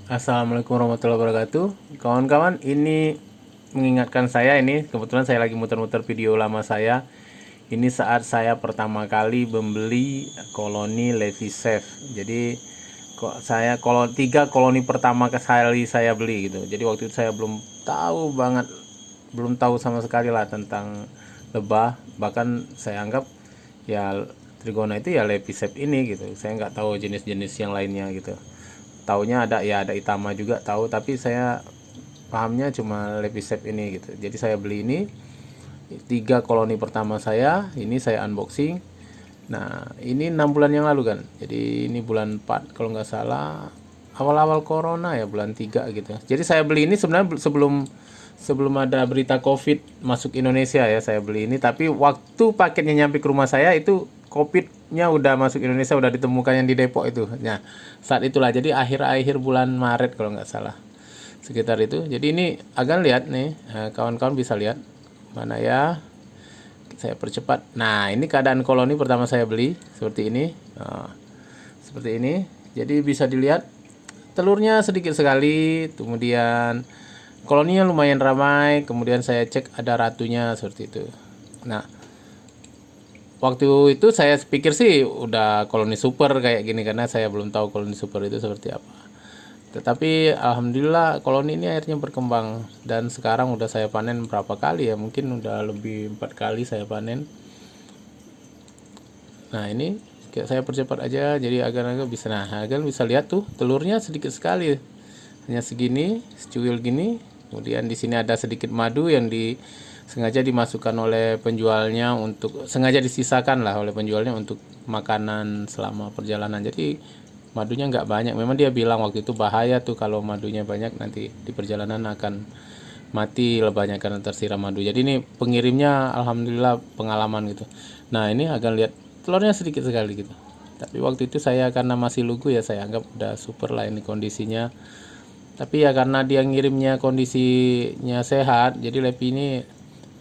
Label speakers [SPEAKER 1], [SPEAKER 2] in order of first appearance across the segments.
[SPEAKER 1] Assalamualaikum warahmatullahi wabarakatuh. Kawan-kawan, ini mengingatkan saya, ini kebetulan saya lagi muter-muter video lama saya. Ini saat saya pertama kali membeli koloni Levi Chef. Jadi kok saya kalau 3 koloni pertama kali saya beli gitu. Jadi waktu itu saya belum tahu banget, belum tahu sama sekali lah tentang lebah. Bahkan saya anggap ya Trigona itu ya Levi Chef ini gitu. Saya nggak tahu jenis-jenis yang lainnya gitu. Taunya ada ya, ada Itama juga tahu, tapi saya pahamnya cuma Levisep ini gitu. Jadi saya beli ini 3 koloni pertama saya, ini saya unboxing. Nah, ini 6 bulan yang lalu kan. Jadi ini bulan 4 kalau nggak salah, awal-awal corona ya, bulan 3 gitu. Jadi saya beli ini sebenarnya sebelum sebelum ada berita COVID masuk Indonesia ya, saya beli ini. Tapi waktu paketnya nyampe ke rumah saya itu COVID-nya udah masuk Indonesia, udah ditemukan yang di Depok itu. Nah, saat itulah, jadi akhir-akhir bulan Maret kalau nggak salah, sekitar itu. Jadi ini akan lihat nih, kawan-kawan bisa lihat mana ya, saya percepat. Nah, ini keadaan koloni pertama saya beli seperti ini. Nah, seperti ini. Jadi bisa dilihat telurnya sedikit sekali, kemudian koloninya lumayan ramai, kemudian saya cek ada ratunya seperti itu. Nah, waktu itu saya pikir sih udah koloni super kayak gini, karena saya belum tahu koloni super itu seperti apa. Tetapi alhamdulillah koloni ini akhirnya berkembang, dan sekarang udah saya panen berapa kali ya, mungkin udah lebih 4 kali saya panen. Nah, ini saya percepat aja jadi agar-agar bisa, nah agar bisa lihat tuh telurnya sedikit sekali, hanya segini, secuil gini. Kemudian di sini ada sedikit madu yang sengaja dimasukkan oleh penjualnya, untuk sengaja disisakan lah oleh penjualnya untuk makanan selama perjalanan. Jadi madunya nggak banyak. Memang dia bilang waktu itu bahaya tuh kalau madunya banyak, nanti di perjalanan akan mati lebahnya karena tersiram madu. Jadi ini pengirimnya alhamdulillah pengalaman gitu. Nah, ini akan lihat telurnya sedikit sekali gitu. Tapi waktu itu saya karena masih lugu ya, saya anggap udah super lah ini kondisinya. Tapi ya karena dia ngirimnya kondisinya sehat, jadi Levi ini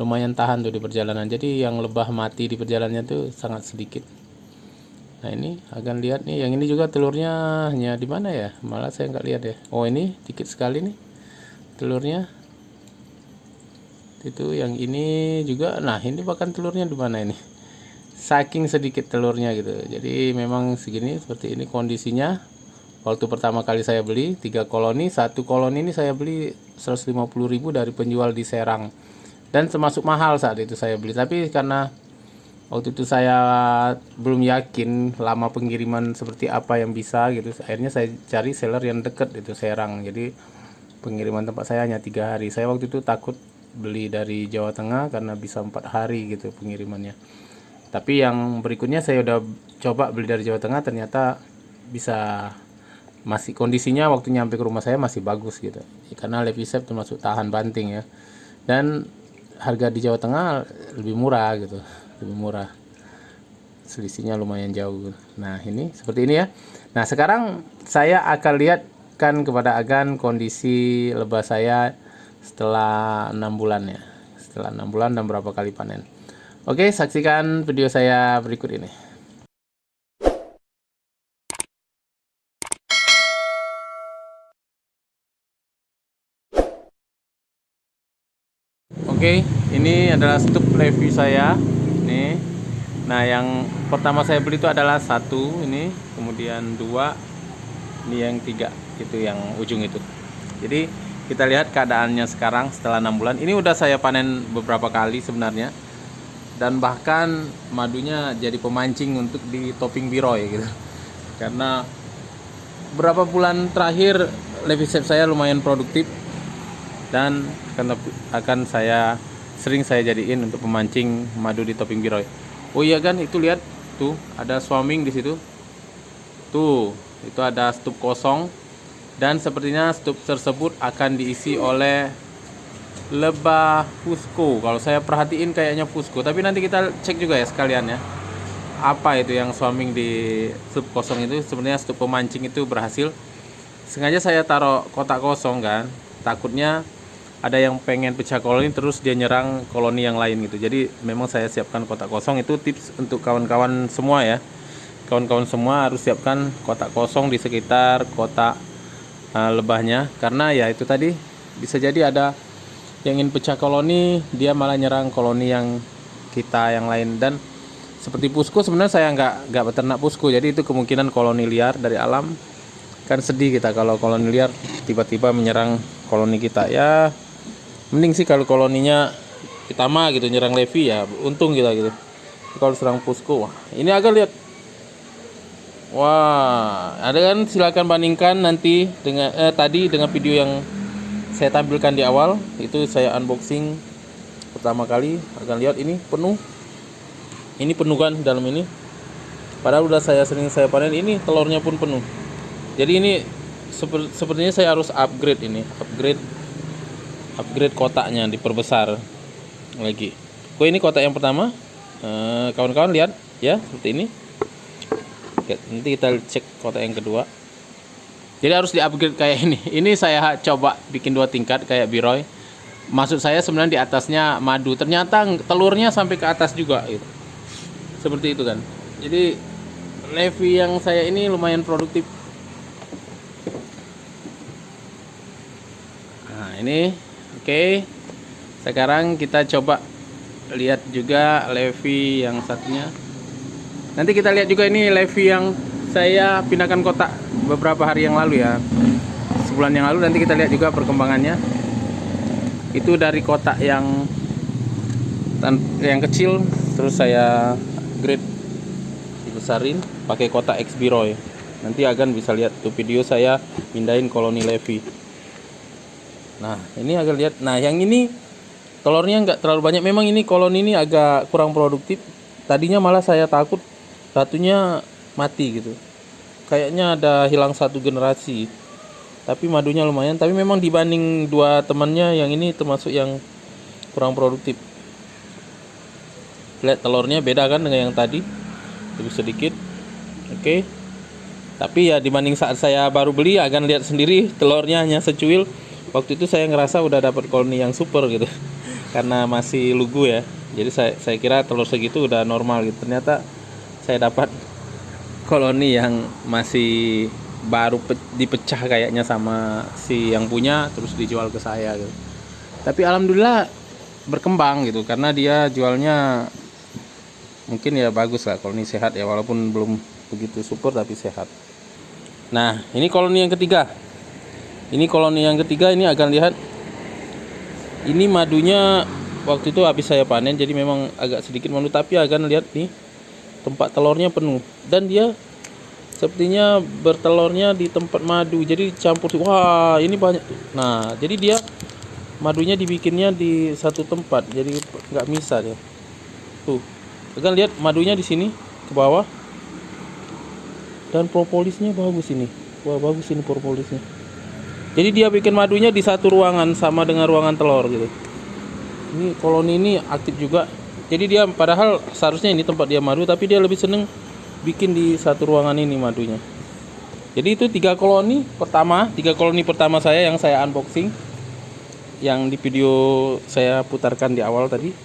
[SPEAKER 1] lumayan tahan tuh di perjalanan. Jadi yang lebah mati di perjalanannya tuh sangat sedikit. Nah, ini akan lihat nih, yang ini juga telurnya hanya di mana ya? Malah saya nggak lihat ya. Oh, ini dikit sekali nih telurnya. Itu yang ini juga. Nah, ini bahkan telurnya di mana ini? Saking sedikit telurnya gitu. Jadi memang segini, seperti ini kondisinya. Waktu pertama kali saya beli 3 koloni, 1 koloni ini saya beli 150.000 dari penjual di Serang, dan termasuk mahal saat itu saya beli. Tapi karena waktu itu saya belum yakin lama pengiriman seperti apa yang bisa gitu, akhirnya saya cari seller yang deket itu Serang. Jadi pengiriman tempat saya hanya 3 hari. Saya waktu itu takut beli dari Jawa Tengah karena bisa 4 hari gitu pengirimannya. Tapi yang berikutnya saya udah coba beli dari Jawa Tengah, ternyata bisa, masih kondisinya waktu nyampe ke rumah saya masih bagus gitu, karena Levisep termasuk tahan banting ya, dan harga di Jawa Tengah lebih murah gitu, lebih murah, selisihnya lumayan jauh. Nah, ini seperti ini ya. Nah, sekarang saya akan lihatkan kepada Agan kondisi lebah saya setelah 6 bulan ya, setelah 6 bulan dan berapa kali panen. Oke, saksikan video saya berikut ini. Oke, ini adalah stup Levi saya. Nih. Nah, yang pertama saya beli itu adalah 1 ini, kemudian 2, ini yang 3, itu yang ujung itu. Jadi kita lihat keadaannya sekarang setelah 6 bulan. Ini udah saya panen beberapa kali sebenarnya, dan bahkan madunya jadi pemancing untuk di topping biroy gitu. Karena berapa bulan terakhir Levi Chef saya lumayan produktif, dan akan sering saya jadiin untuk pemancing madu di topping biroy. Oh iya kan, itu lihat tuh ada swarming di situ. Tuh, itu ada stup kosong, dan sepertinya stup tersebut akan diisi oleh lebah Fusco. Kalau saya perhatiin kayaknya Fusco, tapi nanti kita cek juga ya sekalian ya. Apa itu yang swarming di stup kosong itu? Sebenarnya stup pemancing itu berhasil. Sengaja saya taruh kotak kosong kan, takutnya ada yang pengen pecah koloni terus dia nyerang koloni yang lain gitu. Jadi memang saya siapkan kotak kosong. Itu tips untuk kawan-kawan semua ya. Kawan-kawan semua harus siapkan kotak kosong di sekitar kotak lebahnya, karena ya itu tadi bisa jadi ada yang ingin pecah koloni, dia malah nyerang koloni yang kita yang lain. Dan seperti pusku, sebenarnya saya nggak beternak pusku, jadi itu kemungkinan koloni liar dari alam. Kan sedih kita kalau koloni liar tiba-tiba menyerang koloni kita. Ya mending sih kalau koloninya Pitama gitu nyerang Levi, ya untung kita gitu. Kalau serang pusku, wah ini agak lihat, wah ada kan, silakan bandingkan nanti dengan tadi dengan video yang saya tampilkan di awal. Itu saya unboxing pertama kali, akan lihat ini penuh. Ini penuh kan dalam ini, padahal udah saya panen. Ini telurnya pun penuh. Jadi ini sepertinya saya harus upgrade ini, upgrade kotaknya, diperbesar lagi. Ini kotak yang pertama, kawan-kawan lihat ya, seperti ini. Oke, nanti kita cek kotak yang kedua. Jadi harus di-upgrade kayak ini. Ini saya coba bikin 2 tingkat kayak Biroy. Maksud saya sebenarnya di atasnya madu, ternyata telurnya sampai ke atas juga gitu. Seperti itu kan. Jadi Levi yang saya ini lumayan produktif. Nah, ini oke. Sekarang kita coba lihat juga Levi yang satunya. Nanti kita lihat juga ini Levi yang saya pindahkan kotak beberapa hari yang lalu ya, sebulan yang lalu. Nanti kita lihat juga perkembangannya. Itu dari kotak yang kecil, terus saya grade dibesarin pakai kotak X Biroy. Nanti akan bisa lihat tuh video saya pindahin koloni Levi. Nah ini agak lihat. Nah yang ini telurnya nggak terlalu banyak. Memang ini koloni ini agak kurang produktif. Tadinya malah saya takut satunya mati gitu, kayaknya ada hilang 1 generasi. Tapi madunya lumayan. Tapi memang dibanding 2 temannya, yang ini termasuk yang kurang produktif. Lihat telurnya beda kan dengan yang tadi, lebih sedikit. Oke. Tapi ya dibanding saat saya baru beli, akan lihat sendiri telurnya hanya secuil. Waktu itu saya ngerasa udah dapat koloni yang super gitu, karena masih lugu ya. Jadi saya kira telur segitu udah normal gitu. Ternyata saya dapat koloni yang masih baru dipecah kayaknya sama si yang punya, terus dijual ke saya gitu. Tapi alhamdulillah berkembang gitu, karena dia jualnya mungkin ya bagus lah, koloni sehat ya, walaupun belum begitu super tapi sehat. Nah ini koloni yang ketiga. Ini koloni yang ketiga, ini akan lihat. Ini madunya waktu itu habis saya panen, jadi memang agak sedikit malu. Tapi akan lihat nih, tempat telurnya penuh. Dan dia sepertinya bertelurnya di tempat madu, jadi campur. Wah ini banyak tuh. Nah jadi dia madunya dibikinnya di satu tempat, jadi nggak bisa dia. Tuh akan lihat madunya di sini ke bawah. Dan propolisnya bagus ini. Wah bagus ini propolisnya. Jadi dia bikin madunya di satu ruangan sama dengan ruangan telur gitu. Ini koloni ini aktif juga. Jadi dia padahal seharusnya ini tempat dia madu, tapi dia lebih seneng bikin di satu ruangan ini madunya. Jadi itu 3 koloni pertama saya yang saya unboxing, yang di video saya putarkan di awal tadi.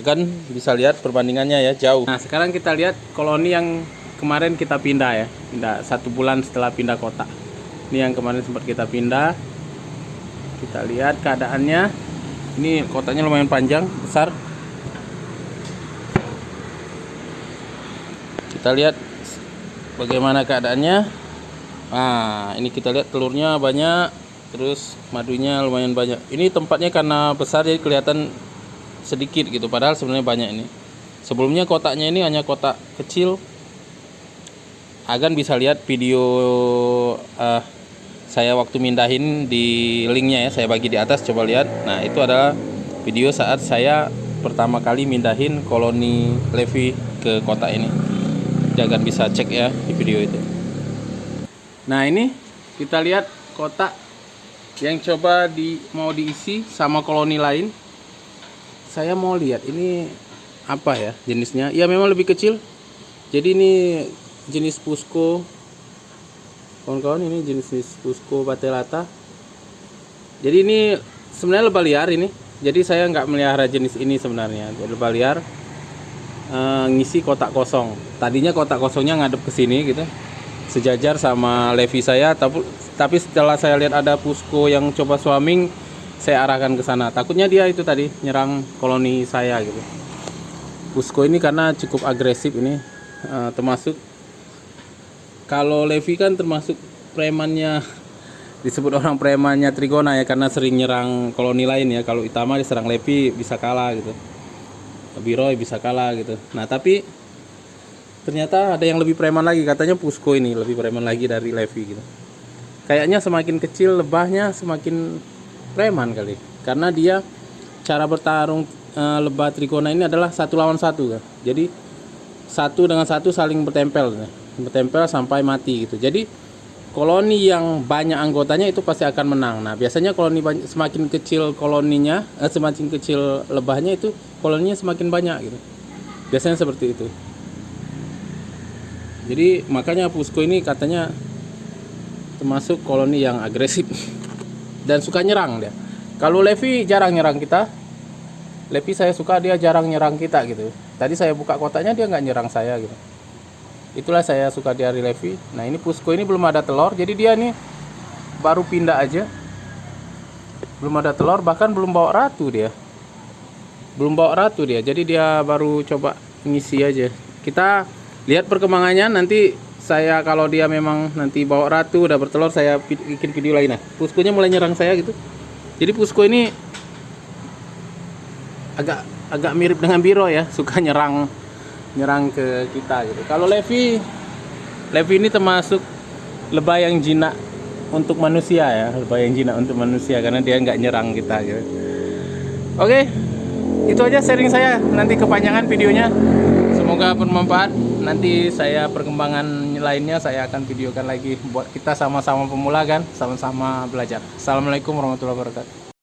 [SPEAKER 1] Akan bisa lihat perbandingannya ya, jauh. Nah sekarang kita lihat koloni yang kemarin kita pindah ya, pindah 1 bulan setelah pindah kotak. Ini yang kemarin sempat kita pindah. Kita lihat keadaannya. Ini kotaknya lumayan panjang, besar. Kita lihat bagaimana keadaannya. Nah ini kita lihat telurnya banyak, terus madunya lumayan banyak. Ini tempatnya karena besar jadi kelihatan sedikit gitu, padahal sebenarnya banyak ini. Sebelumnya kotaknya ini hanya kotak kecil. Agan bisa lihat video saya waktu mindahin di linknya ya, saya bagi di atas, coba lihat. Nah itu adalah video saat saya pertama kali mindahin koloni Levi ke kotak ini. Agan bisa cek ya di video itu. Nah ini kita lihat kotak yang coba mau diisi sama koloni lain. Saya mau lihat ini apa ya jenisnya. Ya memang lebih kecil. Jadi ini jenis Pusco, kawan-kawan, ini jenis Pusco Patellata. Jadi ini sebenarnya lebah liar ini. Jadi saya nggak melihara jenis ini sebenarnya. Jadi lebah liar ngisi kotak kosong. Tadinya kotak kosongnya ngadep ke sini gitu.
[SPEAKER 2] sejajar sama Levi saya, tapi setelah saya lihat ada Pusko yang coba swarming, saya arahkan ke sana. Takutnya dia itu tadi nyerang koloni saya gitu. Pusko ini karena cukup agresif ini, termasuk kalau Levi kan termasuk premannya, disebut orang premannya Trigona ya, karena sering nyerang koloni lain ya. Kalau Itama diserang Levi bisa kalah gitu, Biroy bisa kalah gitu. Nah tapi ternyata ada yang lebih preman lagi, katanya Pusko ini lebih preman lagi dari Levi gitu. Kayaknya semakin kecil lebahnya semakin preman kali, karena dia cara bertarung lebah Trigona ini adalah 1 lawan 1 kan. Jadi satu dengan satu saling bertempel sampai mati gitu. Jadi koloni yang banyak anggotanya itu pasti akan menang. Nah biasanya koloni semakin kecil koloninya, semakin kecil lebahnya itu koloninya semakin banyak gitu. Biasanya seperti itu. Jadi makanya Pusko ini katanya termasuk koloni yang agresif dan suka nyerang dia. Kalau Levi jarang nyerang kita. Levi saya suka, dia jarang nyerang kita gitu. Tadi saya buka kotaknya dia nggak nyerang saya gitu. Itulah saya suka dari Levi. Nah ini Pusko ini belum ada telur, jadi dia nih baru pindah aja. Belum ada telur, bahkan belum bawa ratu dia. Jadi dia baru coba ngisi aja. Kita lihat perkembangannya, nanti saya kalau dia memang nanti bawa ratu udah bertelur, saya bikin video lagi. Nah Puskonya mulai nyerang saya gitu. Jadi Pusko ini agak mirip dengan Biro ya, suka nyerang ke kita gitu. Kalau Levi ini termasuk lebah yang jinak untuk manusia ya, karena dia nggak nyerang kita gitu. Oke, itu aja sharing saya, nanti kepanjangan videonya. Semoga bermanfaat. Nanti saya perkembangan lainnya saya akan videokan lagi, buat kita sama-sama pemula kan, sama-sama belajar. Assalamualaikum warahmatullahi wabarakatuh.